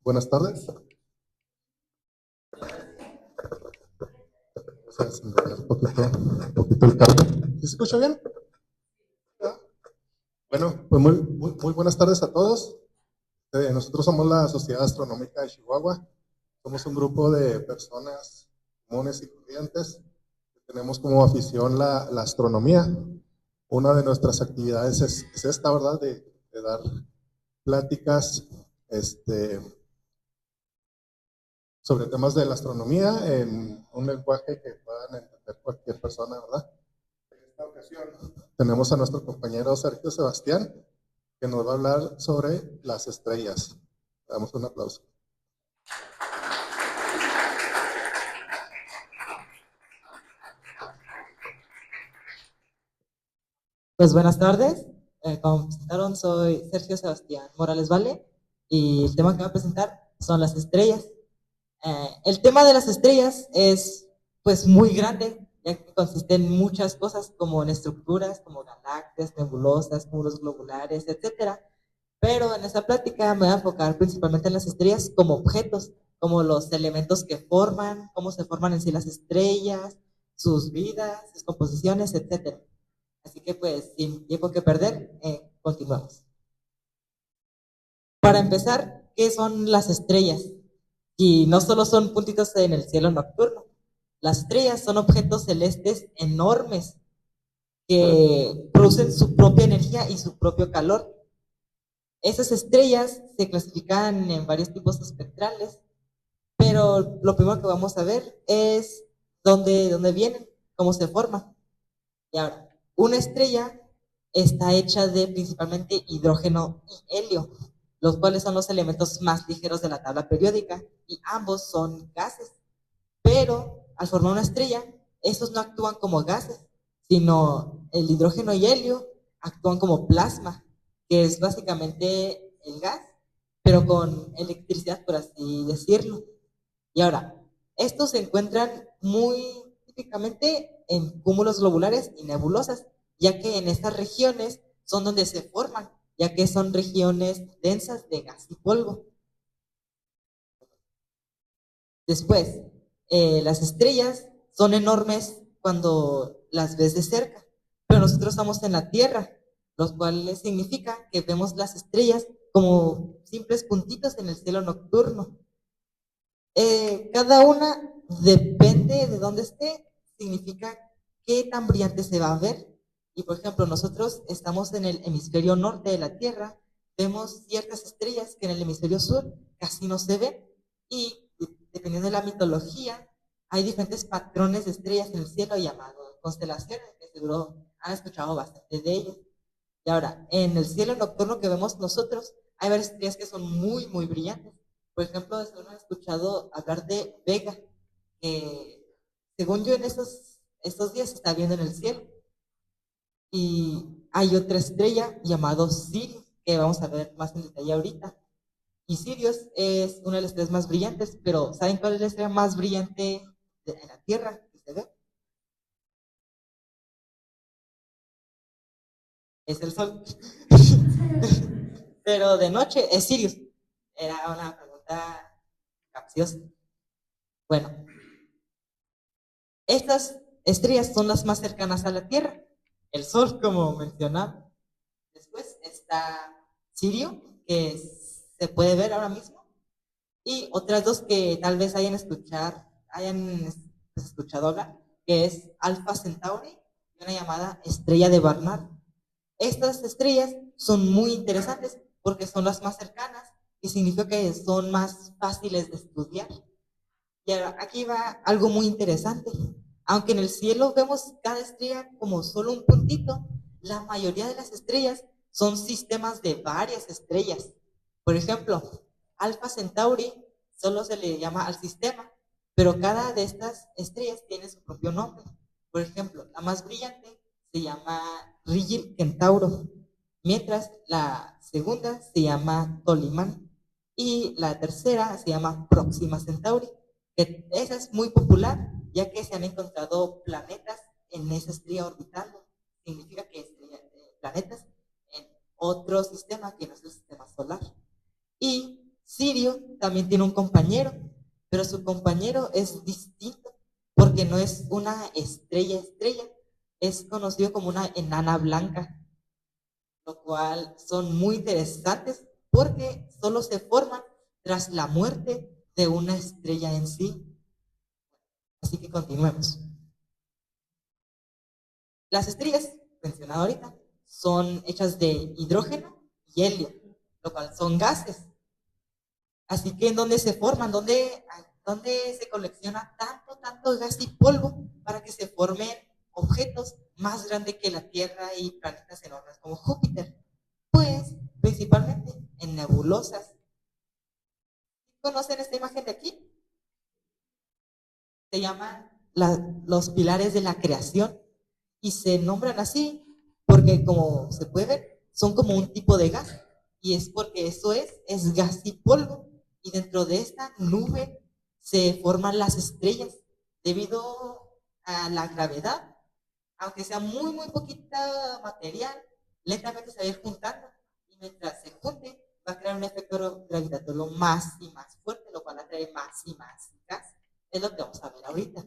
Buenas tardes. Vamos a desenvolver un poquito el cable. ¿Sí se escucha bien? Bueno, pues muy buenas tardes a todos. Nosotros somos la Sociedad Astronómica de Chihuahua. Somos un grupo de personas comunes y corrientes que tenemos como afición la astronomía. Una de nuestras actividades es esta, ¿verdad? De dar pláticas sobre temas de la astronomía en un lenguaje que puedan entender cualquier persona, ¿verdad? En esta ocasión tenemos a nuestro compañero Sergio Sebastián, que nos va a hablar sobre las estrellas. Le damos un aplauso. Pues buenas tardes, como presentaron, soy Sergio Sebastián Morales Vale y el tema que voy a presentar son las estrellas. El tema de las estrellas es pues muy grande, ya que consiste en muchas cosas como en estructuras, como galaxias, nebulosas, cúmulos globulares, etcétera. Pero en esta plática me voy a enfocar principalmente en las estrellas como objetos, como los elementos que forman, cómo se forman en sí las estrellas, sus vidas, sus composiciones, etcétera. Así que pues, sin tiempo que perder, continuamos. Para empezar, ¿qué son las estrellas? Y no solo son puntitos en el cielo nocturno. Las estrellas son objetos celestes enormes que producen su propia energía y su propio calor. Esas estrellas se clasifican en varios tipos espectrales, pero lo primero que vamos a ver es dónde vienen, cómo se forman. Y ahora, una estrella está hecha de principalmente hidrógeno y helio, los cuales son los elementos más ligeros de la tabla periódica, y ambos son gases. Pero al formar una estrella, estos no actúan como gases, sino el hidrógeno y helio actúan como plasma, que es básicamente el gas, pero con electricidad, por así decirlo. Y ahora, estos se encuentran muy típicamente en cúmulos globulares y nebulosas, ya que en estas regiones son donde se forman, ya que son regiones densas de gas y polvo. Después, las estrellas son enormes cuando las ves de cerca, pero nosotros estamos en la Tierra, lo cual significa que vemos las estrellas como simples puntitos en el cielo nocturno. Cada una depende de dónde esté, significa qué tan brillante se va a ver. Y por ejemplo, nosotros estamos en el hemisferio norte de la Tierra, vemos ciertas estrellas que en el hemisferio sur casi no se ven. Y dependiendo de la mitología, hay diferentes patrones de estrellas en el cielo llamados constelaciones, que seguro han escuchado bastante de ellas. Y ahora, en el cielo nocturno que vemos nosotros, hay varias estrellas que son muy brillantes. Por ejemplo, según he escuchado hablar de Vega, que según yo en estos días se está viendo en el cielo. Y hay otra estrella llamada Sirius, que vamos a ver más en detalle ahorita. Y Sirius es una de las estrellas más brillantes, pero ¿saben cuál es la estrella más brillante de la Tierra que se ve? Es el Sol. Pero de noche es Sirius. Era una pregunta capciosa. Bueno, estas estrellas son las más cercanas a la Tierra. El Sol, como mencionaba. Después está Sirio, que se puede ver ahora mismo. Y otras dos que tal vez hayan escuchado hablar, que es Alpha Centauri y una llamada estrella de Barnard. Estas estrellas son muy interesantes porque son las más cercanas y significa que son más fáciles de estudiar. Y aquí va algo muy interesante. Aunque en el cielo vemos cada estrella como solo un puntito, la mayoría de las estrellas son sistemas de varias estrellas. Por ejemplo, Alpha Centauri solo se le llama al sistema, pero cada de estas estrellas tiene su propio nombre. Por ejemplo, la más brillante se llama Rigil Centauro, mientras la segunda se llama Tolimán y la tercera se llama Próxima Centauri, que esa es muy popular, ya que se han encontrado planetas en esa estrella orbitando. Significa que planetas en otro sistema que no es el sistema solar. Y Sirio también tiene un compañero, pero su compañero es distinto porque no es una estrella estrella, es conocido como una enana blanca, lo cual son muy interesantes porque solo se forman tras la muerte de una estrella en sí. Así que continuemos. Las estrellas mencionadas ahorita son hechas de hidrógeno y helio, lo cual son gases. Así que en dónde se forman, dónde se colecciona tanto gas y polvo para que se formen objetos más grandes que la Tierra y planetas enormes como Júpiter. Pues principalmente en nebulosas. ¿Conocen esta imagen de aquí? Se llaman los pilares de la creación y se nombran así porque, como se puede ver, son como un tipo de gas, y es porque eso es gas y polvo, y dentro de esta nube se forman las estrellas debido a la gravedad. Aunque sea muy poquita material, lentamente se va a ir juntando, y mientras se junte va a crear un efecto gravitatorio más y más fuerte, lo cual atrae más y más gas. Es lo que vamos a ver ahorita.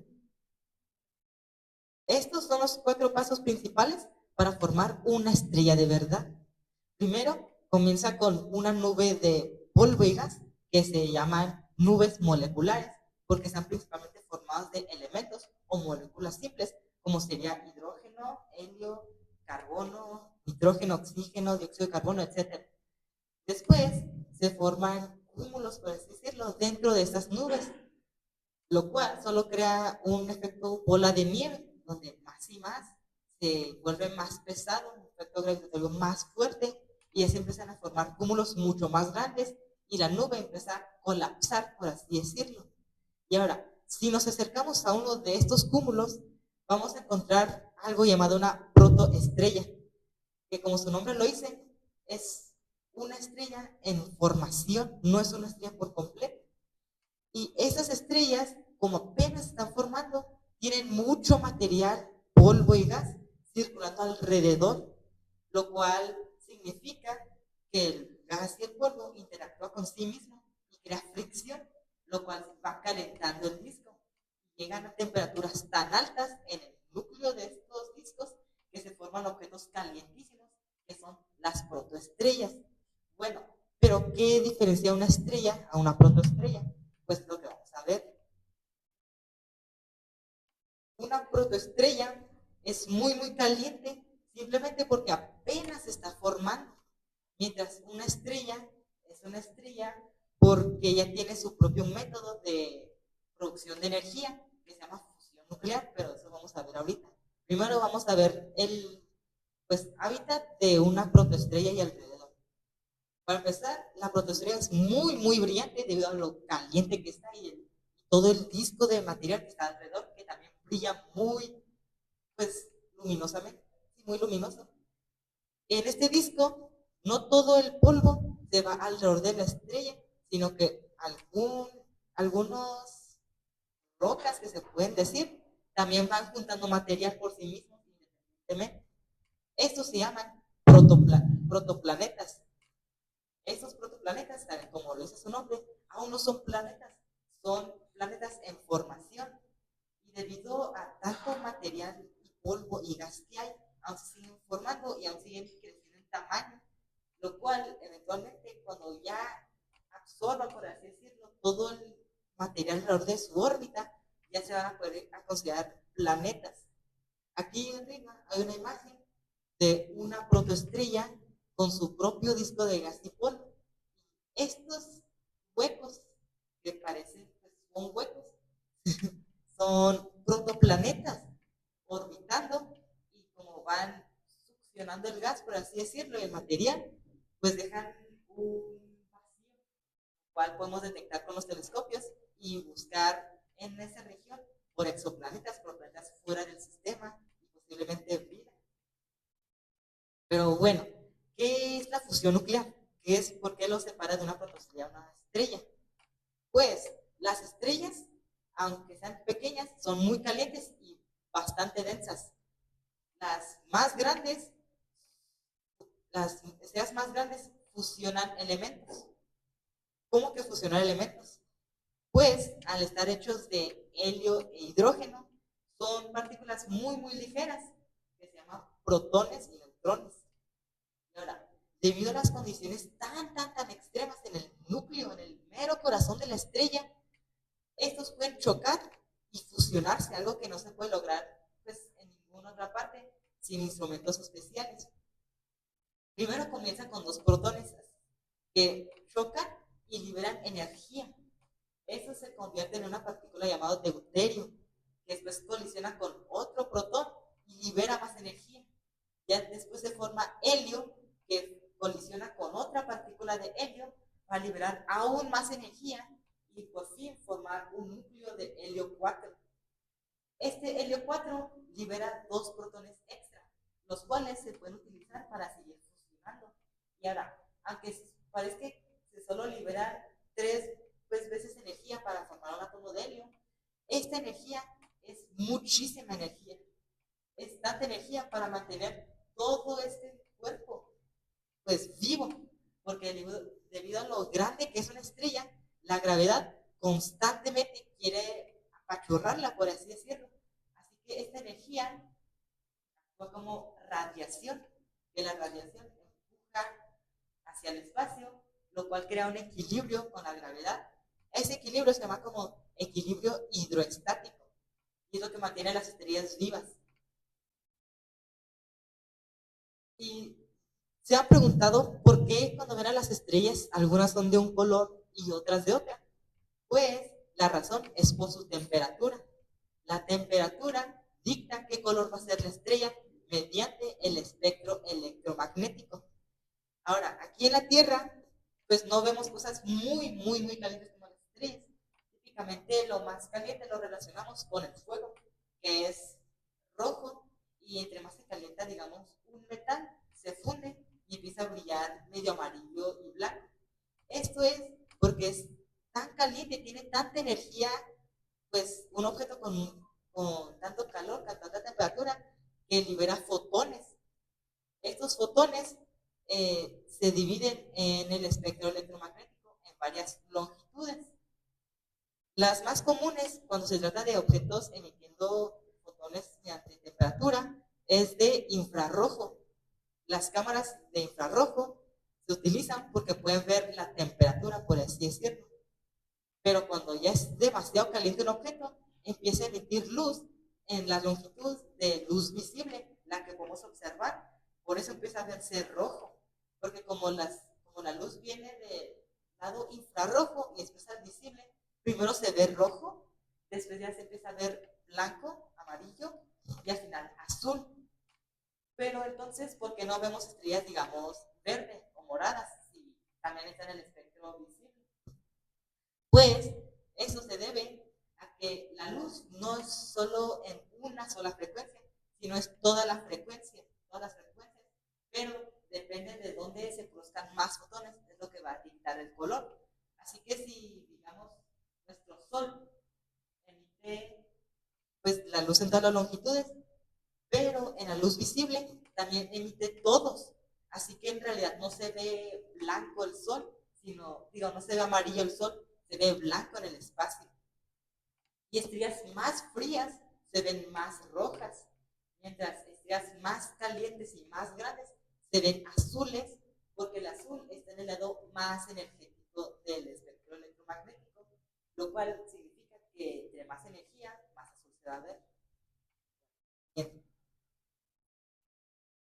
Estos son los 4 pasos principales para formar una estrella de verdad. Primero, comienza con una nube de polvo y gas que se llaman nubes moleculares, porque están principalmente formadas de elementos o moléculas simples, como sería hidrógeno, helio, carbono, nitrógeno, oxígeno, dióxido de carbono, etc. Después se forman cúmulos, por así decirlo, dentro de estas nubes, lo cual solo crea un efecto bola de nieve, donde más y más se vuelve más pesado, un efecto gravitatorio más fuerte, y así empiezan a formar cúmulos mucho más grandes, y la nube empieza a colapsar, por así decirlo. Y ahora, si nos acercamos a uno de estos cúmulos, vamos a encontrar algo llamado una protoestrella, que, como su nombre lo dice, es una estrella en formación, no es una estrella por completo. Y esas estrellas, como apenas están formando, tienen mucho material, polvo y gas circulando alrededor, lo cual significa que el gas y el polvo interactúan con sí mismo y crea fricción, lo cual va calentando el disco. Llegan a temperaturas tan altas en el núcleo de estos discos que se forman objetos calientísimos, que son las protoestrellas. Bueno, pero ¿qué diferencia una estrella a una protoestrella? Pues lo que vamos a ver. Una protoestrella es muy caliente simplemente porque apenas se está formando, mientras una estrella es una estrella porque ya tiene su propio método de producción de energía, que se llama fusión nuclear, pero eso vamos a ver ahorita. Primero vamos a ver el hábitat de una protoestrella y alrededor. Para empezar, la protoestrella es muy brillante debido a lo caliente que está, y todo el disco de material que está alrededor, que también brilla muy, luminosamente, muy luminoso. En este disco, no todo el polvo se va alrededor de la estrella, sino que algunos rocas, que se pueden decir, también van juntando material por sí mismos independientemente. Estos se llaman protoplanetas. Estos protoplanetas, como lo dice su nombre, aún no son planetas en formación. Y debido a tanto material y polvo y gas que hay, aún se siguen formando y aún siguen creciendo en tamaño, lo cual eventualmente, cuando ya absorban, por así decirlo, todo el material alrededor de su órbita, ya se van a poder considerar planetas. Aquí arriba hay una imagen de una protoestrella con su propio disco de gas y polvo. Estos huecos, que parecen, son huecos, son protoplanetas orbitando, y como van succionando el gas, por así decirlo, y el material, pues dejan un vacío, el cual podemos detectar con los telescopios y buscar en esa región por exoplanetas, por planetas fuera del sistema, y posiblemente vida. Pero bueno, ¿qué es la fusión nuclear? ¿Qué es? ¿Por qué lo separa de una protoestrella a una estrella? Pues las estrellas, aunque sean pequeñas, son muy calientes y bastante densas. Las más grandes, las estrellas más grandes fusionan elementos. ¿Cómo que fusionar elementos? Pues al estar hechos de helio e hidrógeno, son partículas muy, muy ligeras, que se llaman protones y neutrones. Y ahora, debido a las condiciones tan extremas en el núcleo, en el mero corazón de la estrella, estos pueden chocar y fusionarse, algo que no se puede lograr pues, en ninguna otra parte sin instrumentos especiales. Primero comienza con dos protones que chocan y liberan energía. Eso se convierte en una partícula llamada deuterio, que después colisiona con otro protón y libera más energía. Ya después se forma helio, que colisiona con otra partícula de helio para liberar aún más energía y por fin formar un núcleo de helio 4. Este helio 4 libera dos protones extra, los cuales se pueden utilizar para seguir fusionando. Y ahora, aunque parece que se solo liberan 3 veces energía para formar un átomo de helio, esta energía es muchísima energía. Es tanta energía para mantener todo este cuerpo pues vivo, porque debido a lo grande que es una estrella, la gravedad constantemente quiere apachurrarla, por así decirlo. Así que esta energía fue como radiación, que la radiación empuja hacia el espacio, lo cual crea un equilibrio con la gravedad. Ese equilibrio se llama como equilibrio hidroestático y es lo que mantiene las estrellas vivas. Y se han preguntado por qué cuando ven a las estrellas algunas son de un color y otras de otra. Pues la razón es por su temperatura. La temperatura dicta qué color va a ser la estrella mediante el espectro electromagnético. Ahora, aquí en la Tierra, pues no vemos cosas muy calientes como las estrellas. Típicamente lo más caliente lo relacionamos con el fuego, que es rojo, y entre más se calienta, digamos, un metal, se funde y empieza a brillar medio amarillo y blanco. Esto es porque es tan caliente, tiene tanta energía, pues un objeto con tanto calor, con tanta temperatura, que libera fotones. Estos fotones se dividen en el espectro electromagnético en varias longitudes. Las más comunes cuando se trata de objetos emitiendo fotones mediante temperatura es de infrarrojo. Las cámaras de infrarrojo se utilizan porque pueden ver la temperatura, por así decirlo. Pero cuando ya es demasiado caliente un objeto, empieza a emitir luz en la longitud de luz visible, la que podemos observar. Por eso empieza a verse rojo, porque como la luz viene del lado infrarrojo y después al visible, primero se ve rojo, después ya se empieza a ver blanco, amarillo y al final azul. Pero entonces, ¿por qué no vemos estrellas, digamos, verde o moradas si también están en el espectro visible? Pues eso se debe a que la luz no es solo en una sola frecuencia, sino es toda la frecuencia, todas las frecuencias, pero depende de dónde se produzcan más fotones, es lo que va a dictar el color. Así que si, digamos, nuestro Sol emite pues la luz en todas las longitudes, pero en la luz visible también emite todos. Así que en realidad no se ve blanco el sol, sino, no se ve amarillo el sol, se ve blanco en el espacio. Y estrellas más frías se ven más rojas, mientras estrellas más calientes y más grandes se ven azules, porque el azul está en el lado más energético del espectro electromagnético, lo cual significa que entre más energía, más azul se va a ver. Bien.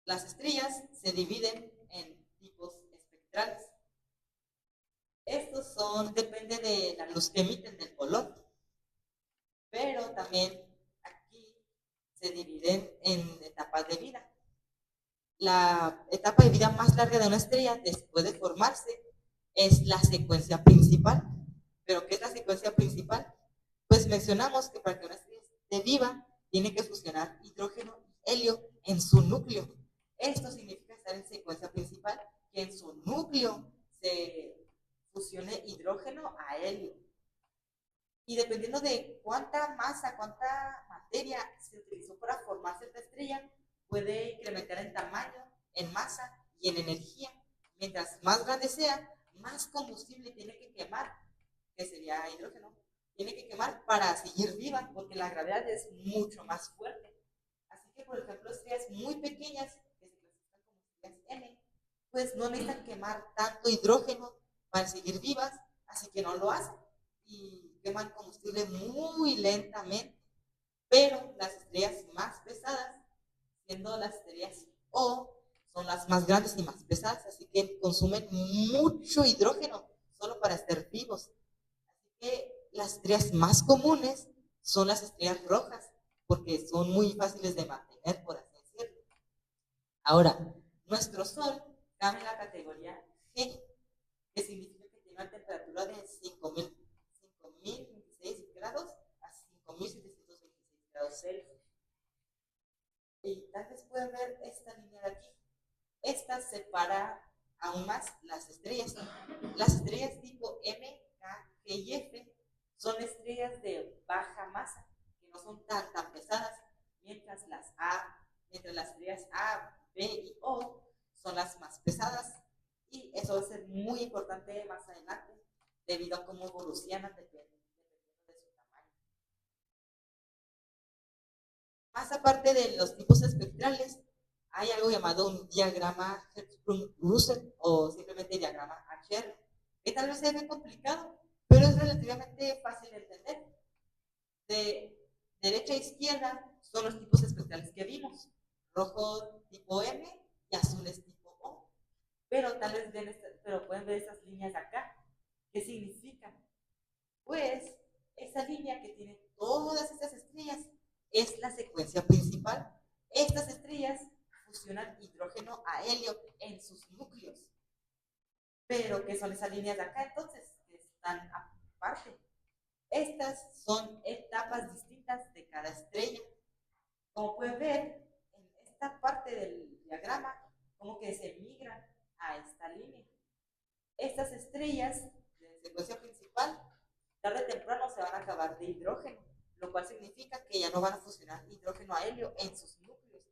Las estrellas se dividen en tipos espectrales. Estos depende de la luz que emiten, del color. Pero también aquí se dividen en etapas de vida. La etapa de vida más larga de una estrella después de formarse es la secuencia principal. ¿Pero qué es la secuencia principal? Pues mencionamos que para que una estrella esté viva, tiene que fusionar hidrógeno y helio en su núcleo. Esto significa estar en secuencia principal, que en su núcleo se fusione hidrógeno a helio. Y dependiendo de cuánta masa, cuánta materia se utilizó para formarse esta estrella, puede incrementar en tamaño, en masa y en energía. Mientras más grande sea, más combustible tiene que quemar, que sería hidrógeno, tiene que quemar para seguir viva, porque la gravedad es mucho más fuerte. Así que, por ejemplo, estrellas muy pequeñas, que se clasifican como estrellas M, pues no necesitan quemar tanto hidrógeno para seguir vivas, así que no lo hacen y queman combustible muy lentamente. Pero las estrellas más pesadas, siendo las estrellas O, son las más grandes y más pesadas, así que consumen mucho hidrógeno solo para estar vivos. Así que las estrellas más comunes son las estrellas rojas, porque son muy fáciles de mantener, por así decirlo. Ahora, nuestro Sol cabe en la categoría G, que significa que tiene una temperatura de 5026 grados a 5726 grados Celsius. Y tal vez pueden ver esta línea de aquí. Esta separa aún más las estrellas. Las estrellas tipo M, K, G y F son estrellas de baja masa, que no son tan pesadas, mientras las estrellas A, B y O son las más pesadas. Y eso va a ser muy importante más adelante, debido a cómo evolucionan dependiendo de su tamaño. Más aparte de los tipos espectrales, hay algo llamado un diagrama Hertzsprung-Russell o simplemente diagrama HR, que tal vez se ve complicado, pero es relativamente fácil de entender. De derecha a izquierda son los tipos espectrales que vimos: rojo tipo M y azules tipo O. Pero tal vez pueden ver esas líneas de acá. ¿Qué significan? Pues esa línea que tiene todas estas estrellas es la secuencia principal. Estas estrellas fusionan hidrógeno a helio en sus núcleos. Pero, ¿qué son esas líneas de acá entonces? Que están aparte. Estas son etapas distintas de cada estrella. Como pueden ver, en esta parte del diagrama, como que se migran a esta línea. Estas estrellas de secuencia principal, tarde o temprano se van a acabar de hidrógeno, lo cual significa que ya no van a fusionar hidrógeno a helio en sus núcleos,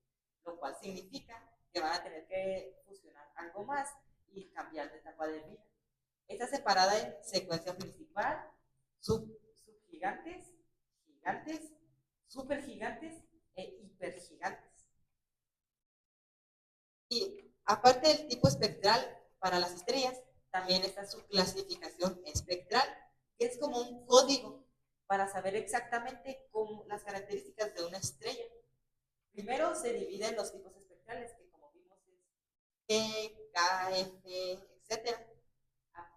lo cual significa que van a tener que fusionar algo más y cambiar de etapa de vida. Está separada en secuencia principal, subgigantes, gigantes, supergigantes e hipergigantes. Y aparte del tipo espectral para las estrellas, también está su clasificación espectral, que es como un código para saber exactamente las características de una estrella. Primero se divide en los tipos espectrales, que como vimos es G, K, F, etc.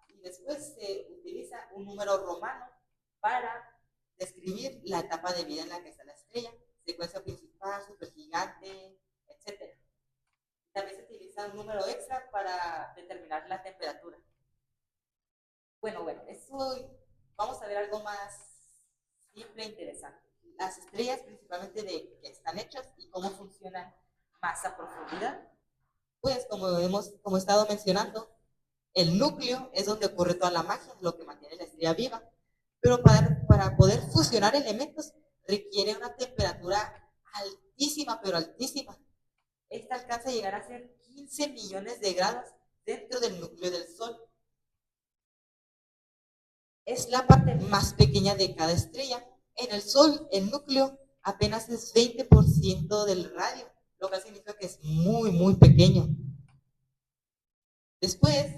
Y después se utiliza un número romano para describir la etapa de vida en la que está la estrella: secuencia principal, supergigante, etc. También se utiliza un número extra para determinar la temperatura. Bueno, eso vamos a ver algo más simple e interesante. Las estrellas, principalmente de qué están hechas y cómo funcionan más a profundidad. Pues como he estado mencionando, el núcleo es donde ocurre toda la magia, lo que mantiene la estrella viva. Pero para poder fusionar elementos requiere una temperatura altísima, pero altísima. Esta alcanza a llegar a ser 15 millones de grados dentro del núcleo del Sol. Es la parte más pequeña de cada estrella. En el Sol, el núcleo apenas es 20% del radio, lo que significa que es muy, muy pequeño. Después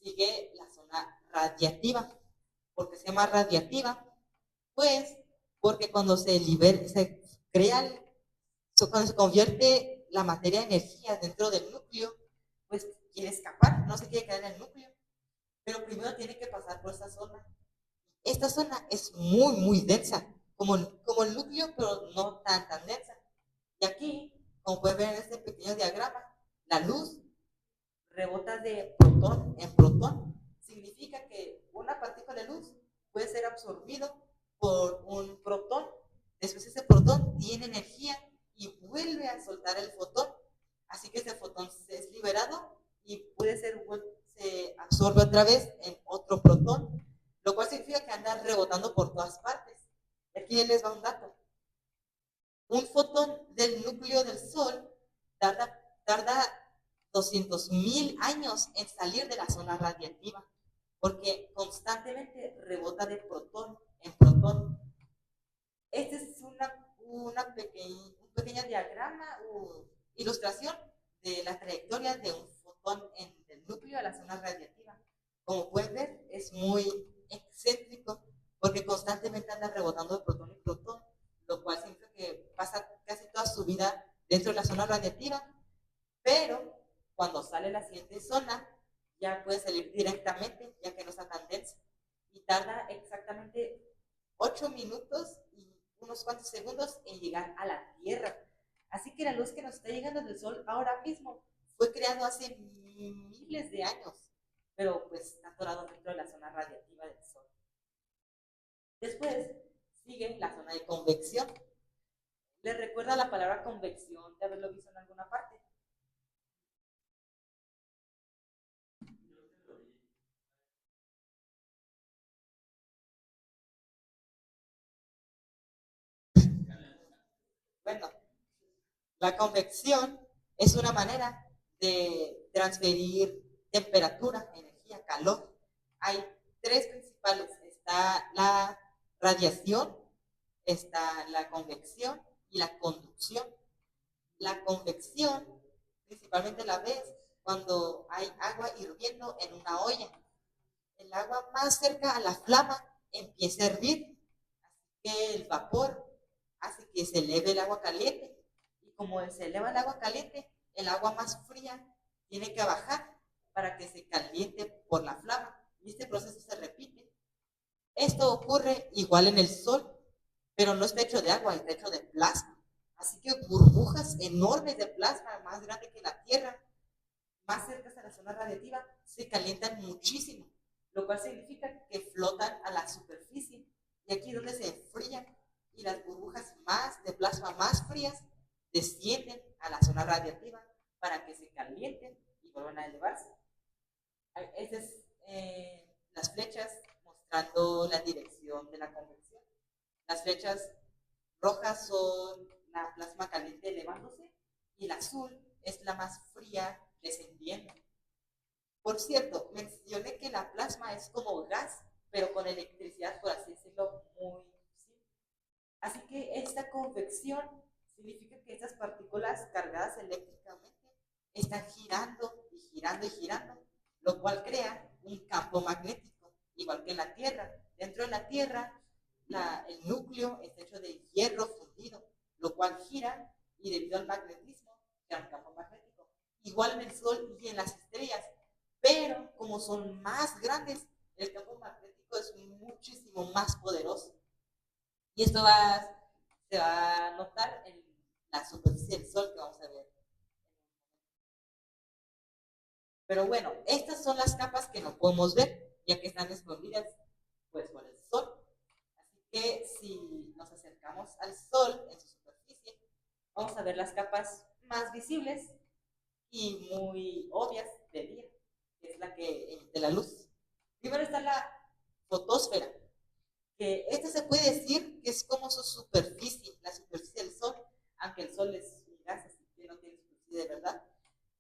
sigue la zona radiativa. ¿Por qué se llama radiativa? Pues porque cuando cuando se convierte la materia en energía dentro del núcleo, pues quiere escapar, no se quiere quedar en el núcleo, pero primero tiene que pasar por esta zona. Esta zona es muy, muy densa, como el núcleo, pero no tan densa. Y aquí, como pueden ver en este pequeño diagrama, la luz rebota de protón en protón. Significa que una partícula de luz puede ser absorbido por un protón. Después ese protón tiene energía y vuelve a soltar el fotón. Así que ese fotón es liberado y se absorbe otra vez en otro protón, lo cual significa que anda rebotando por todas partes. Y aquí les va un dato. Un fotón del núcleo del Sol tarda 200,000 años en salir de la zona radiativa. porque constantemente rebota de protón en protón. Este es un pequeño diagrama o ilustración de la trayectoria de un fotón en el núcleo de la zona radiactiva. Como pueden ver, es muy excéntrico porque constantemente anda rebotando de protón en protón, lo cual significa que pasa casi toda su vida dentro de la zona radiactiva, pero cuando sale la siguiente zona ya puede salir directamente, ya que no está tan densa, y tarda exactamente 8 minutos y unos cuantos segundos en llegar a la Tierra. Así que la luz que nos está llegando del Sol ahora mismo fue creado hace miles de años, pero pues está atorado dentro de la zona radiactiva del Sol. Después sigue la zona de convección. ¿Les recuerda la palabra convección de haberlo visto en alguna parte? Bueno, la convección es una manera de transferir temperatura, energía, calor. Hay tres principales. Está la radiación, está la convección y la conducción. La convección principalmente la ves cuando hay agua hirviendo en una olla. El agua más cerca a la flama empieza a hervir, así que el vapor hace que se eleve el agua caliente. Y como se eleva el agua caliente, el agua más fría tiene que bajar para que se caliente por la flama. Y este proceso se repite. Esto ocurre igual en el Sol, pero no está hecho de agua, está hecho de plasma. Así que burbujas enormes de plasma, más grandes que la Tierra, más cerca a la zona radiactiva, se calientan muchísimo, lo cual significa que flotan a la superficie. Y aquí es donde se enfrían y las burbujas más de plasma más frías descienden a la zona radiactiva para que se calienten y vuelvan a elevarse. Estas es las flechas mostrando la dirección de la convección. Las flechas rojas son la plasma caliente elevándose y la azul es la más fría descendiendo. Por cierto, mencioné que la plasma es como gas, pero con electricidad, por así decirlo, muy simple. Así que esta convección significa que estas partículas cargadas eléctricamente están girando y girando y girando, lo cual crea un campo magnético, igual que en la Tierra. Dentro de la Tierra, el núcleo está hecho de hierro fundido, lo cual gira y debido al magnetismo crea un campo magnético. Igual en el Sol y en las estrellas, pero como son más grandes, el campo magnético es muchísimo más poderoso. Y esto se va a notar en la superficie del Sol que vamos a ver. Pero bueno, estas son las capas que no podemos ver, ya que están escondidas pues por el Sol. Así que si nos acercamos al Sol en su superficie, vamos a ver las capas más visibles y muy obvias de día, que es la que emite la luz. Primero está la fotosfera, que esta se puede decir que es como su superficie, la superficie del Sol, aunque el Sol es un gas, así que no tiene superficie de verdad.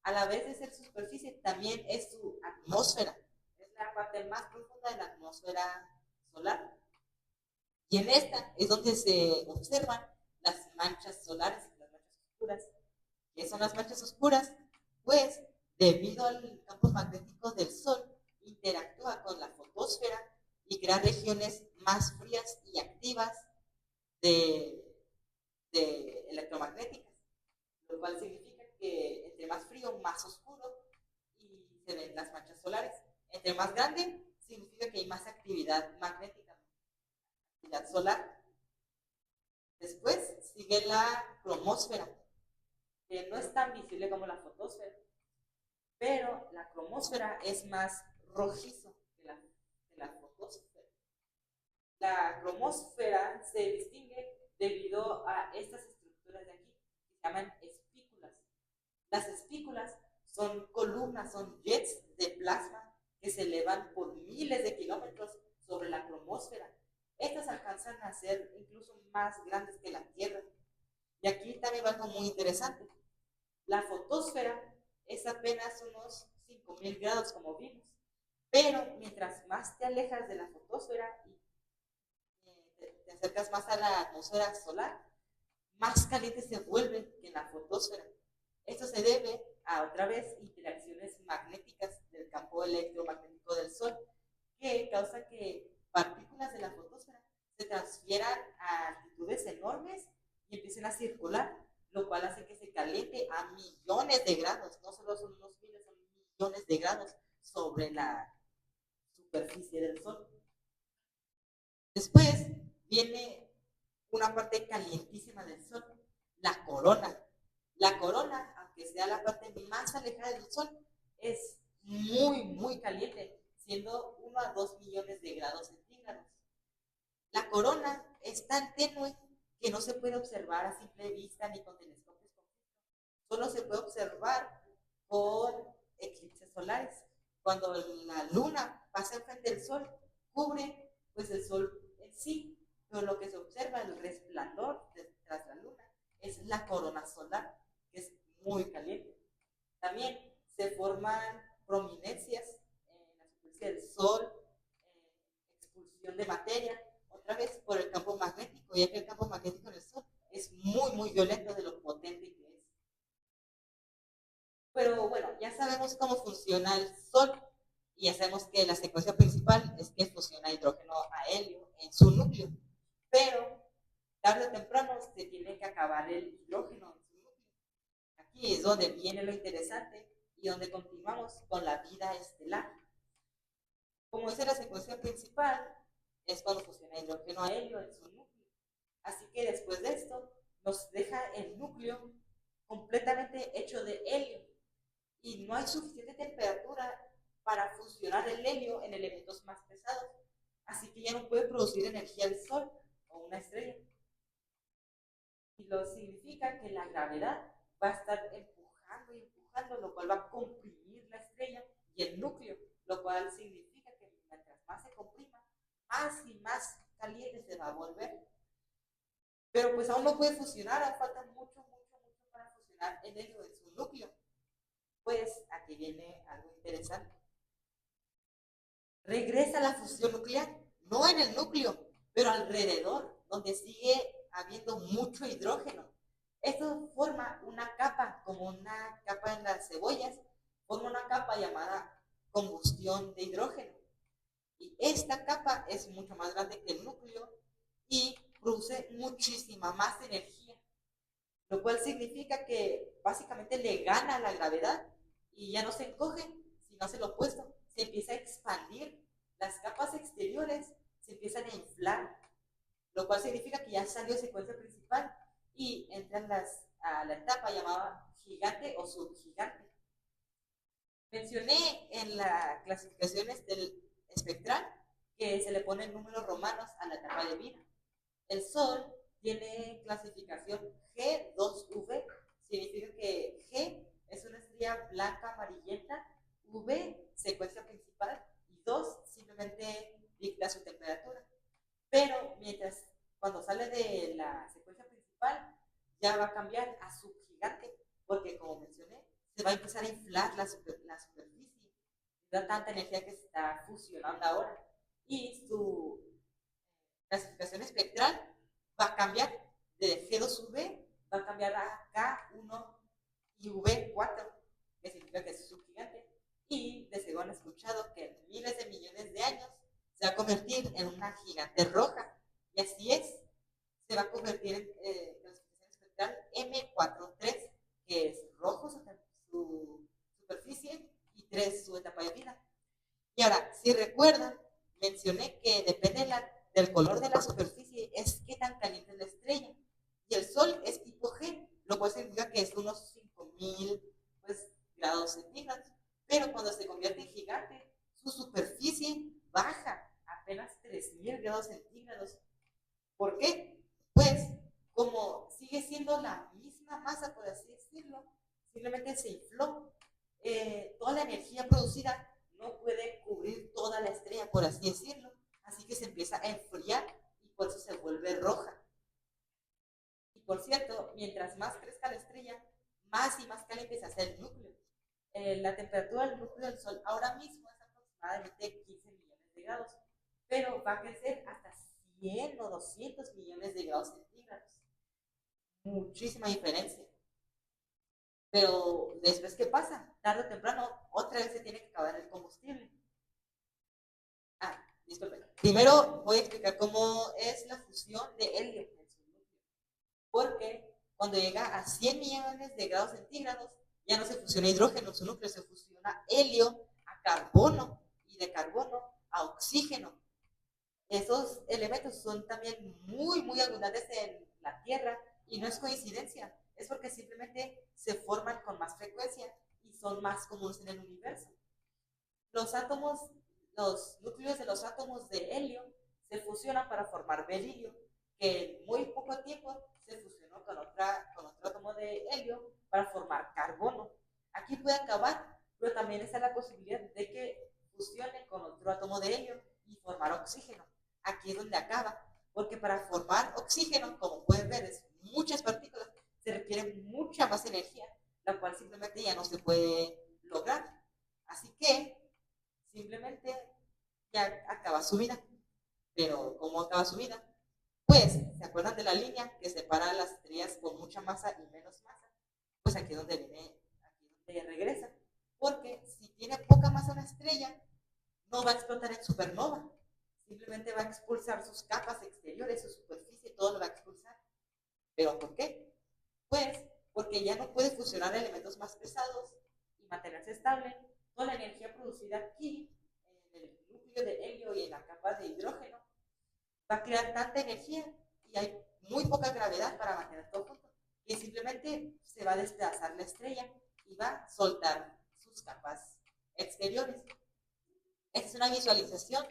A la vez de ser su superficie, también es su atmósfera. Es la parte más profunda de la atmósfera solar. Y en esta es donde se observan las manchas solares, las manchas oscuras. ¿Qué son las manchas oscuras? Pues, debido al campo magnético del Sol, interactúa con la fotosfera y crea regiones más frías y activas de, de electromagnéticas, lo cual significa que entre más frío, más oscuro y se ven las manchas solares. Entre más grande, significa que hay más actividad magnética, actividad solar. Después sigue la cromósfera, que no es tan visible como la fotosfera, pero la cromósfera es más rojizo que la fotosfera. La cromósfera se distingue debido a estas estructuras de aquí, que se llaman espículas. Las espículas son columnas, son jets de plasma que se elevan por miles de kilómetros sobre la cromósfera. Estas alcanzan a ser incluso más grandes que la Tierra. Y aquí también va algo muy interesante. La fotosfera es apenas unos 5000 grados, como vimos. Pero mientras más te alejas de la fotosfera y te acercas más a la atmósfera solar, más caliente se vuelve que en la fotosfera. Esto se debe a, otra vez, interacciones magnéticas del campo electromagnético del Sol, que causa que partículas de la fotosfera se transfieran a altitudes enormes y empiecen a circular, lo cual hace que se caliente a millones de grados, no solo son unos miles, son millones de grados sobre la superficie del Sol. Después viene una parte calientísima del Sol, la corona. La corona, aunque sea la parte más alejada del Sol, es muy, muy caliente, siendo 1 a 2 millones de grados centígrados. La corona es tan tenue que no se puede observar a simple vista ni con telescopios. Solo se puede observar con eclipses solares. Cuando la luna pasa enfrente del Sol, cubre pues el Sol en sí, pero lo que se observa, el resplandor tras la luna, es la corona solar, que es muy caliente. También se forman prominencias en la superficie del Sol, expulsión de materia, otra vez por el campo magnético, ya que el campo magnético del Sol es muy, muy violento de lo potente que es. Pero bueno, ya sabemos cómo funciona el Sol y ya sabemos que la secuencia principal es que fusiona hidrógeno a helio en su núcleo. Pero tarde o temprano se tiene que acabar el hidrógeno en su núcleo. Aquí es donde viene lo interesante y donde continuamos con la vida estelar. Como dice la secuencia principal, es cuando fusiona hidrógeno a helio en su núcleo. Así que después de esto, nos deja el núcleo completamente hecho de helio y no hay suficiente temperatura para fusionar el helio en elementos más pesados. Así que ya no puede producir energía el Sol o una estrella. Y lo significa que la gravedad va a estar empujando y empujando, lo cual va a comprimir la estrella y el núcleo, lo cual significa que mientras más se comprima, más y más caliente se va a volver. Pero pues aún no puede fusionar, aún falta mucho, mucho, mucho para fusionar el helio en su núcleo. Pues aquí viene algo interesante. Regresa la fusión nuclear, no en el núcleo, pero alrededor, donde sigue habiendo mucho hidrógeno. Esto forma una capa, como una capa en las cebollas, forma una capa llamada combustión de hidrógeno. Y esta capa es mucho más grande que el núcleo y produce muchísima más energía, lo cual significa que básicamente le gana la gravedad y ya no se encoge, sino hace lo opuesto, se empieza a expandir, las capas exteriores se empiezan a inflar, lo cual significa que ya salió secuencia principal y entran a la etapa llamada gigante o subgigante. Mencioné en las clasificaciones del espectral que se le ponen números romanos a la etapa de vida. El Sol tiene clasificación G2V, significa que G es una estrella blanca amarillenta, V secuencia principal y 2 simplemente dicta su temperatura. Pero mientras cuando sale de la secuencia principal ya va a cambiar a subgigante, porque como mencioné, se va a empezar a inflar la superficie, da tanta energía que se está fusionando ahora y su clasificación espectral va a cambiar de G2V, va a cambiar a K1 y V4, que significa que es subgigante. Y de seguro han escuchado que en miles de millones de años se va a convertir en una gigante roja. Y así es, se va a convertir en clasificación espectral M43, que es rojo su superficie y 3 su etapa de vida. Y ahora, si recuerdan, mencioné que depende del color de la superficie, es qué tan caliente es la estrella. Y el Sol es tipo G, lo cual significa que es unos 5000 pues, grados centígrados. Pero cuando se convierte en gigante, su superficie baja apenas 3000 grados centígrados. ¿Por qué? Pues como sigue siendo la misma masa, por así decirlo, simplemente se infló. Toda la energía producida no puede cubrir toda la estrella, por así decirlo, así que se empieza a enfriar y por eso se vuelve roja. Y por cierto, mientras más crezca la estrella, más y más caliente se hace el núcleo. La temperatura del núcleo del Sol ahora mismo es aproximadamente aproximadamente 15 millones de grados, pero va a crecer hasta 100 o 200 millones de grados centígrados. Muchísima diferencia. Pero después, ¿qué pasa? Tarde o temprano, otra vez se tiene que acabar el combustible. Disculpe. Primero voy a explicar cómo es la fusión de helio en su núcleo. Porque cuando llega a 100 millones de grados centígrados, ya no se fusiona hidrógeno en su núcleo, se fusiona helio a carbono y de carbono a oxígeno. Esos elementos son también muy abundantes en la Tierra y no es coincidencia, es porque simplemente se forman con más frecuencia y son más comunes en el universo. Los núcleos de los átomos de helio se fusionan para formar berilio, que en muy poco tiempo se fusionó con otro átomo de helio para formar carbono. Aquí puede acabar, pero también está la posibilidad de que fusione con otro átomo de helio y formar oxígeno. Aquí es donde acaba, porque para formar oxígeno, como pueden ver, es muchas partículas, se requiere mucha más energía, la cual simplemente ya no se puede lograr. Así que simplemente ya acaba su vida. Pero ¿cómo acaba su vida? Pues, ¿se acuerdan de la línea que separa las estrellas con mucha masa y menos masa? Pues aquí es donde viene, aquí es donde regresa. Porque si tiene poca masa una estrella, no va a explotar en supernova. Simplemente va a expulsar sus capas exteriores, su superficie, todo lo va a expulsar. ¿Pero por qué? Pues porque ya no puede fusionar elementos más pesados y mantenerse estable. Toda la energía producida aquí, en el núcleo de helio y en la capa de hidrógeno, va a crear tanta energía y hay muy poca gravedad para mantener todo junto. Y simplemente se va a despedazar la estrella y va a soltar sus capas exteriores. Esta es una visualización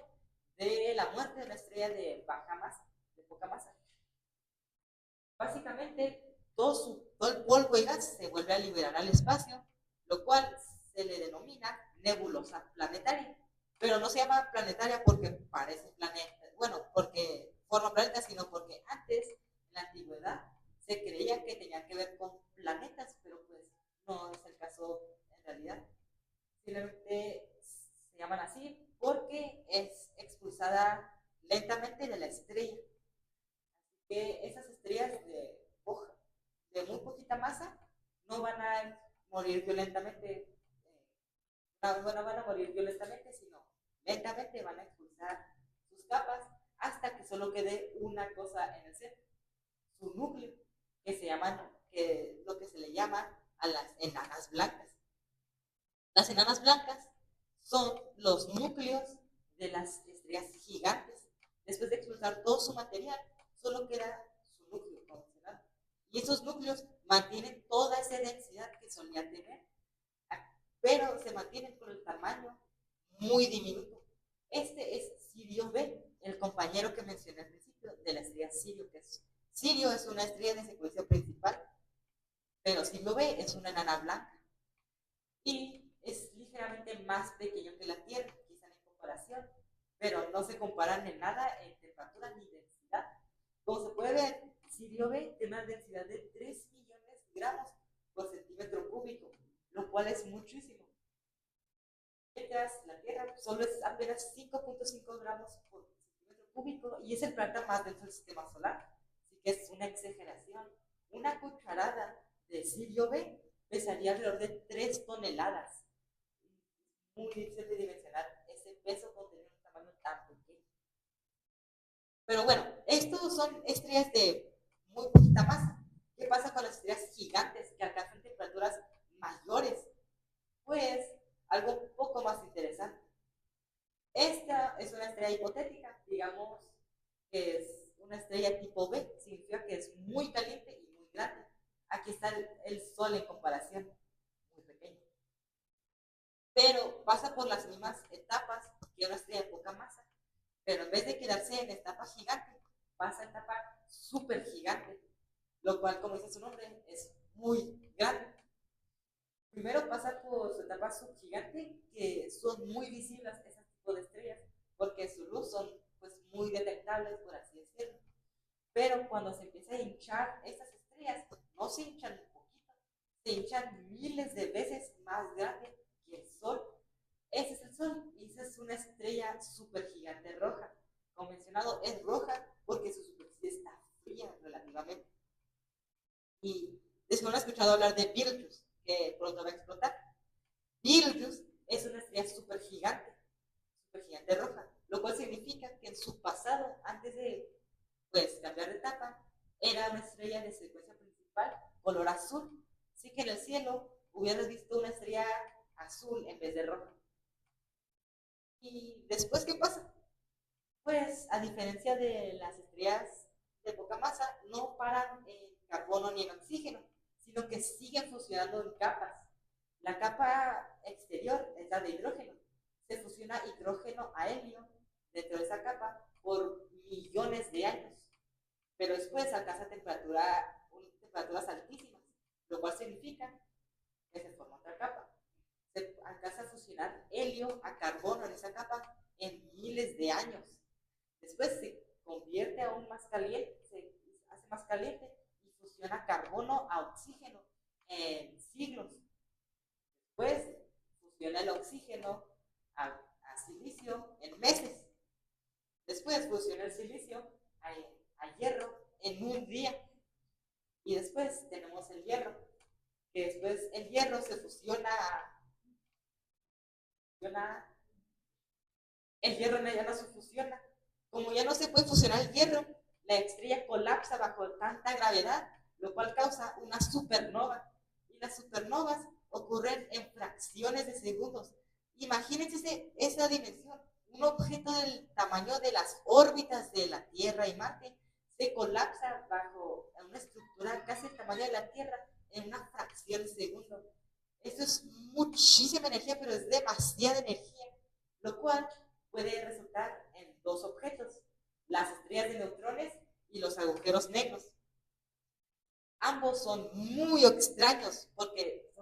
de la muerte de una estrella de baja masa, de poca masa. Básicamente, todo el polvo y gas se vuelve a liberar al espacio, lo cual se le denomina nebulosa planetaria. Pero no se llama planetaria porque parece planeta, bueno, porque forma planetas, sino porque antes, en la antigüedad, se creía que tenía que ver con planetas, pero pues no es el caso en realidad. Simplemente se llaman así porque es expulsada lentamente de la estrella. Que esas estrellas de muy poquita masa no van a morir violentamente, no van a morir violentamente, sino lentamente van a expulsar sus capas hasta que solo quede una cosa en el centro, su núcleo, que se llaman, que lo que se le llama a las enanas blancas. Las enanas blancas son los núcleos de las estrellas gigantes. Después de expulsar todo su material, solo queda su núcleo condicionado. Y esos núcleos mantienen toda esa densidad que solía tener, pero se mantienen con el tamaño muy diminuto. Este es Sirio B, el compañero que mencioné al principio de la estrella Sirio, que es Sirio es una estrella de secuencia principal, pero Sirio B es una enana blanca. Y es ligeramente más pequeño que la Tierra, quizá en comparación, pero no se comparan en nada en temperatura ni densidad. Como se puede ver, Sirio B tiene una densidad de 3 millones de gramos por centímetro cúbico, lo cual es muchísimo. Mientras la Tierra solo es apenas 5.5 gramos por centímetro cúbico y es el planeta más denso del sistema solar. Así que es una exageración. Una cucharada de Sirio B pesaría alrededor de 3 toneladas. Muy difícil de dimensionar ese peso con tener un tamaño tan pequeño. Pero bueno, estos son estrellas de muy poquita masa. ¿Qué pasa con las estrellas gigantes que alcanzan temperaturas mayores? Pues algo un poco más interesante. Esta es una estrella hipotética, digamos que es una estrella tipo B, significa que es muy caliente y muy grande. Aquí está el Sol en comparación, muy pequeño. Pero pasa por las mismas etapas que una estrella de poca masa, pero en vez de quedarse en etapa gigante, pasa a etapa súper gigante, lo cual, como dice su nombre, es muy grande. Primero pasa por su etapa subgigante, que son muy visibles ese tipo de estrellas, porque su luz son pues muy detectables, por así decirlo. Pero cuando se empieza a hinchar esas estrellas, no se hinchan un poquito, se hinchan miles de veces más grande que el Sol. Ese es el Sol y esa es una estrella supergigante roja. Como mencionado, es roja porque su superficie está fría relativamente. Y después han escuchado hablar de Betelgeuse, que pronto va a explotar. Betelgeuse es una estrella supergigante roja, lo cual significa que en su pasado, antes de pues cambiar de etapa, era una estrella de secuencia principal, color azul. Así que en el cielo hubieras visto una estrella azul en vez de roja. ¿Y después qué pasa? Pues a diferencia de las estrellas de poca masa, no paran en carbono ni en oxígeno, sino que siguen fusionando en capas. La capa exterior es la de hidrógeno. Se fusiona hidrógeno a helio dentro de esa capa por millones de años. Pero después alcanza temperaturas altísimas, lo cual significa que se forma otra capa. Se alcanza a fusionar helio a carbono en esa capa en miles de años. Después se convierte aún más caliente, se hace más caliente y fusiona carbono a oxígeno en siglos. Después fusiona el oxígeno a silicio en meses. Después fusiona el silicio a hierro en un día. Y después tenemos el hierro, que después el hierro se fusiona, el hierro ya no se fusiona. Como ya no se puede fusionar el hierro, la estrella colapsa bajo tanta gravedad, lo cual causa una supernova. Y las supernovas ocurren en fracciones de segundos. Imagínense esa dimensión. Un objeto del tamaño de las órbitas de la Tierra y Marte se colapsa bajo una estructura casi el tamaño de la Tierra en una fracción de segundo. Esto es muchísima energía, pero es demasiada energía, lo cual puede resultar en dos objetos, las estrellas de neutrones y los agujeros negros. Ambos son muy extraños porque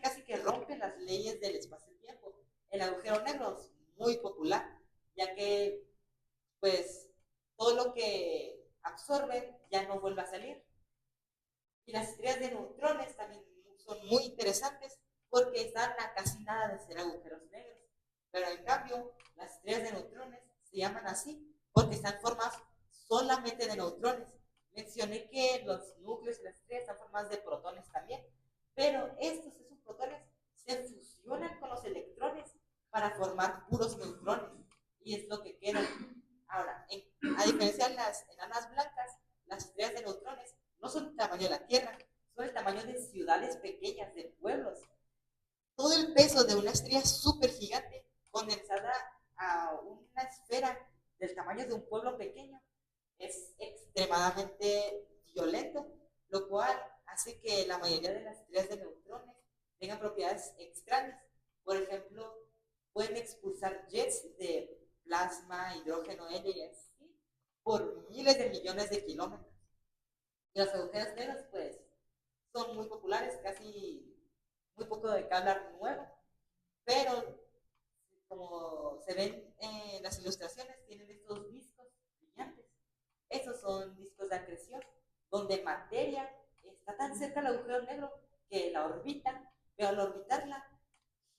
casi que rompen las leyes del espacio-tiempo. El agujero negro es muy popular, ya que pues todo lo que absorbe ya no vuelve a salir. Y las estrellas de neutrones también son muy interesantes porque están a casi nada de ser agujeros negros. Pero en cambio, las estrellas de neutrones se llaman así porque están formadas solamente de neutrones. Mencioné que los núcleos de las estrellas están formados de protones también, pero esos protones se fusionan con los electrones para formar puros neutrones y es lo que queda. Ahora, a diferencia de las enanas blancas, las estrellas de neutrones no son el tamaño de la Tierra, son el tamaño de ciudades pequeñas, de pueblos. Todo el peso de una estrella súper gigante condensada a una esfera del tamaño de un pueblo pequeño es extremadamente violento, lo cual hace que la mayoría de las estrellas de neutrones tengan propiedades extrañas. Por ejemplo, pueden expulsar jets de plasma, hidrógeno, helio y así por miles de millones de kilómetros. Y los agujeros negros, pues, son muy populares, casi muy poco de qué hablar nuevo, pero como se ven en las ilustraciones, tienen estos discos brillantes. Esos son discos de acreción, donde materia está tan cerca del agujero negro que la orbitan, pero al orbitarla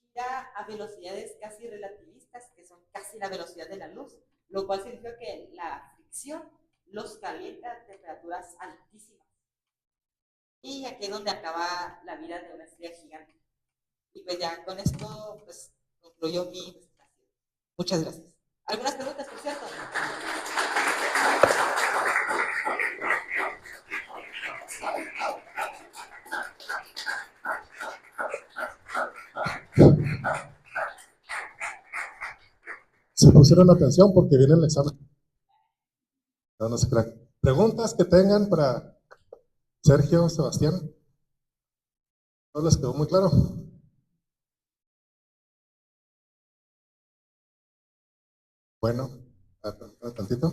gira a velocidades casi relativistas, que son casi la velocidad de la luz, lo cual significa que la fricción los calienta a temperaturas altísimas. Y aquí es donde acaba la vida de una estrella gigante. Y pues ya con esto pues concluyo mi presentación. Muchas gracias. ¿Algunas preguntas, por cierto? Se pusieron atención porque viene el examen. No, no se crean. Preguntas que tengan para Sergio, Sebastián. ¿No les quedó muy claro? Bueno, un tantito.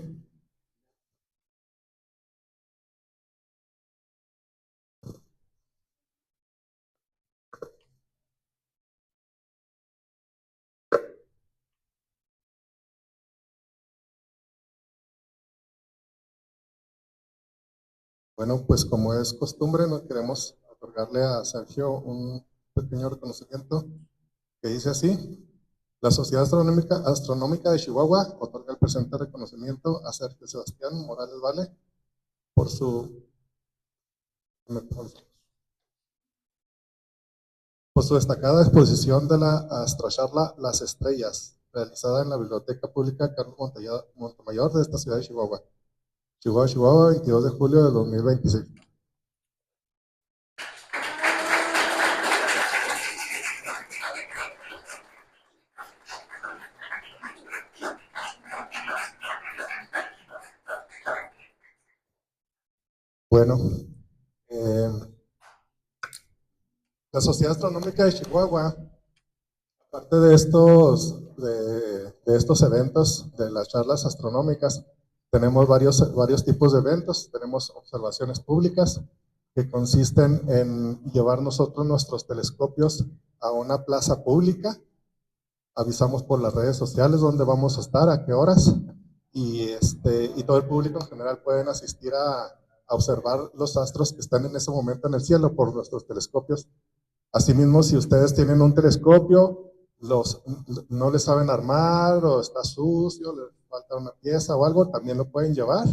Bueno, pues como es costumbre, nos queremos otorgarle a Sergio un pequeño reconocimiento que dice así: La Sociedad Astronómica de Chihuahua otorga el presente reconocimiento a Sergio Sebastián Morales Vale por por su destacada exposición de la astrocharla Las Estrellas, realizada en la Biblioteca Pública Carlos Montemayor de esta ciudad de Chihuahua. Chihuahua, 22 de julio de 2026. Bueno, eh, la Sociedad Astronómica de Chihuahua, aparte de estos eventos, de las charlas astronómicas, tenemos varios tipos de eventos. Tenemos observaciones públicas, que consisten en llevar nosotros nuestros telescopios a una plaza pública. Avisamos por las redes sociales dónde vamos a estar, a qué horas, y todo el público en general pueden asistir a observar los astros que están en ese momento en el cielo por nuestros telescopios. Asimismo, si ustedes tienen un telescopio, no le saben armar o está sucio, le falta una pieza o algo, también lo pueden llevar,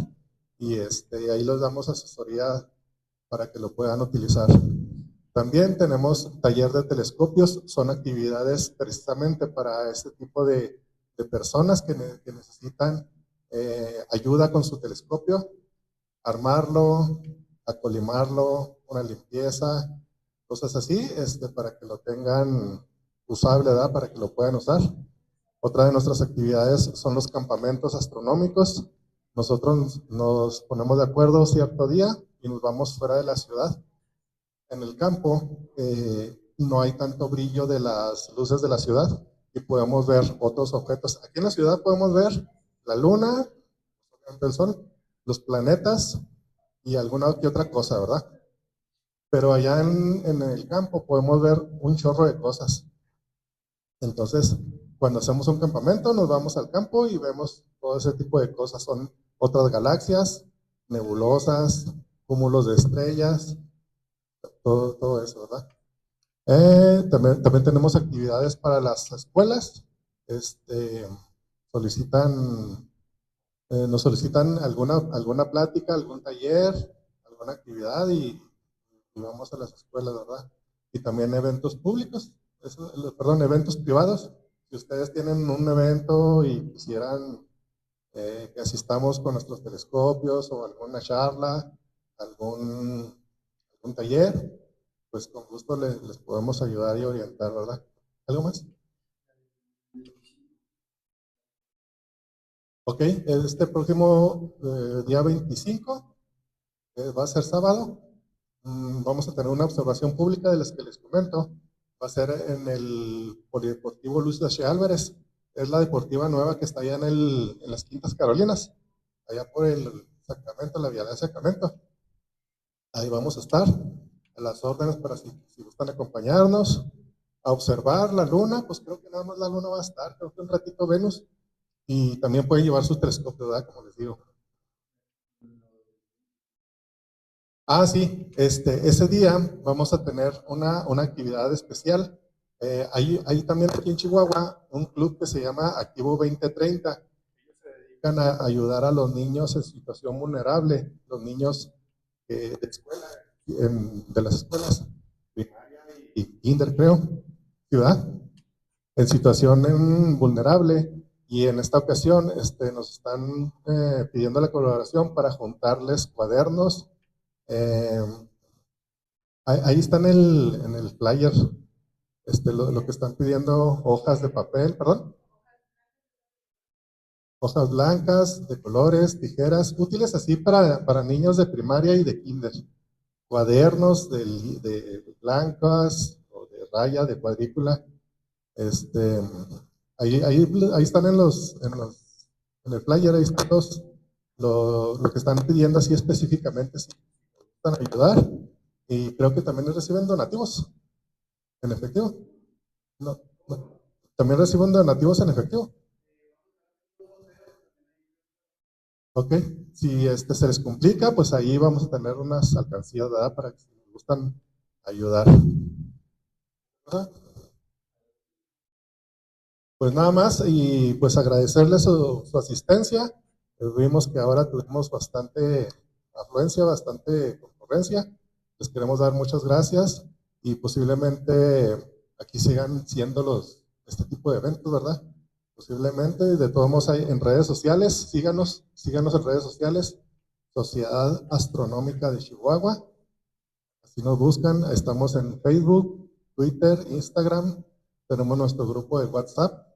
y ahí les damos asesoría para que lo puedan utilizar. También tenemos taller de telescopios, son actividades precisamente para este tipo de personas que necesitan ayuda con su telescopio, armarlo, acolimarlo, una limpieza, cosas así, para que lo tengan usable, ¿verdad? Para que lo puedan usar. Otra de nuestras actividades son los campamentos astronómicos. Nosotros nos ponemos de acuerdo cierto día y nos vamos fuera de la ciudad. En el campo no hay tanto brillo de las luces de la ciudad y podemos ver otros objetos. Aquí en la ciudad podemos ver la luna, el sol, los planetas y alguna que otra cosa, ¿verdad? Pero allá en el campo podemos ver un chorro de cosas. Entonces, cuando hacemos un campamento, nos vamos al campo y vemos todo ese tipo de cosas. Son otras galaxias, nebulosas, cúmulos de estrellas, todo eso, ¿verdad? También tenemos actividades para las escuelas. Este, solicitan, nos solicitan alguna plática, algún taller, alguna actividad y vamos a las escuelas, ¿verdad? Y también eventos públicos, perdón, eventos privados. Si ustedes tienen un evento y quisieran que asistamos con nuestros telescopios o alguna charla, algún taller, pues con gusto les podemos ayudar y orientar, ¿verdad? ¿Algo más? Ok, este próximo día 25, va a ser sábado. Vamos a tener una observación pública de las que les comento. Va a ser en el Polideportivo Luis Daché Álvarez. Es la deportiva nueva que está allá en las Quintas Carolinas, allá por el Sacramento, la Vialidad de Sacramento. Ahí vamos a estar, a las órdenes para si gustan acompañarnos, a observar la luna. Pues creo que nada más la luna va a estar, creo que un ratito Venus, y también pueden llevar sus telescopios, ¿verdad? Como les digo. Ah, sí, ese día vamos a tener una actividad especial. Hay también aquí en Chihuahua un club que se llama Activo 2030. Se dedican a ayudar a los niños en situación vulnerable, los niños de escuela, de las escuelas primaria y kinder, creo, ciudad, en situación vulnerable. Y en esta ocasión nos están pidiendo la colaboración para juntarles cuadernos. eh, Ahí está en el flyer, lo que están pidiendo: hojas de papel, perdón, hojas blancas, de colores, tijeras, útiles así para niños de primaria y de kinder, cuadernos de blancas o de raya, de cuadrícula. Este, ahí están en el flyer, ahí están lo que están pidiendo así específicamente, si están a ayudar. Y creo que también reciben donativos en efectivo. No, no. También reciben donativos en efectivo. Ok. Si se les complica, pues ahí vamos a tener unas alcancías, ¿verdad? Para que si les gustan ayudar. ¿Verdad? Pues nada más, y pues agradecerles su asistencia. Vimos que ahora tuvimos bastante afluencia, bastante concurrencia. Les queremos dar muchas gracias y posiblemente aquí sigan siendo este tipo de eventos, ¿verdad? Posiblemente, de todos modos hay en redes sociales, síganos en redes sociales, Sociedad Astronómica de Chihuahua, así nos buscan, estamos en Facebook, Twitter, Instagram, tenemos nuestro grupo de WhatsApp.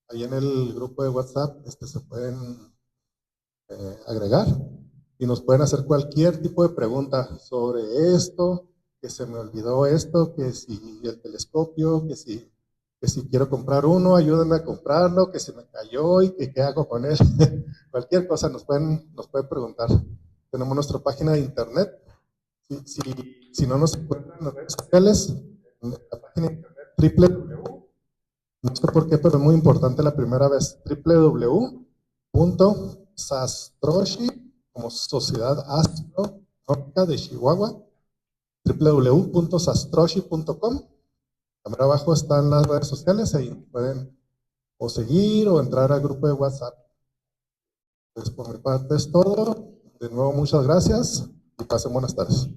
Ahí en el grupo de WhatsApp se pueden agregar y nos pueden hacer cualquier tipo de pregunta sobre esto, que se me olvidó esto, que si el telescopio, que si quiero comprar uno, ayúdenme a comprarlo, que se me cayó y que qué hago con él. Cualquier cosa nos pueden preguntar. Tenemos nuestra página de internet. Si no nos encuentran en las redes sociales, en la página de internet www. No sé por qué, pero es muy importante la primera vez. www.sastroshi, como Sociedad Astronómica de Chihuahua, www.sastroshi.com. También abajo están las redes sociales, ahí pueden o seguir o entrar al grupo de WhatsApp. Pues por mi parte es todo. De nuevo, muchas gracias y pasen buenas tardes.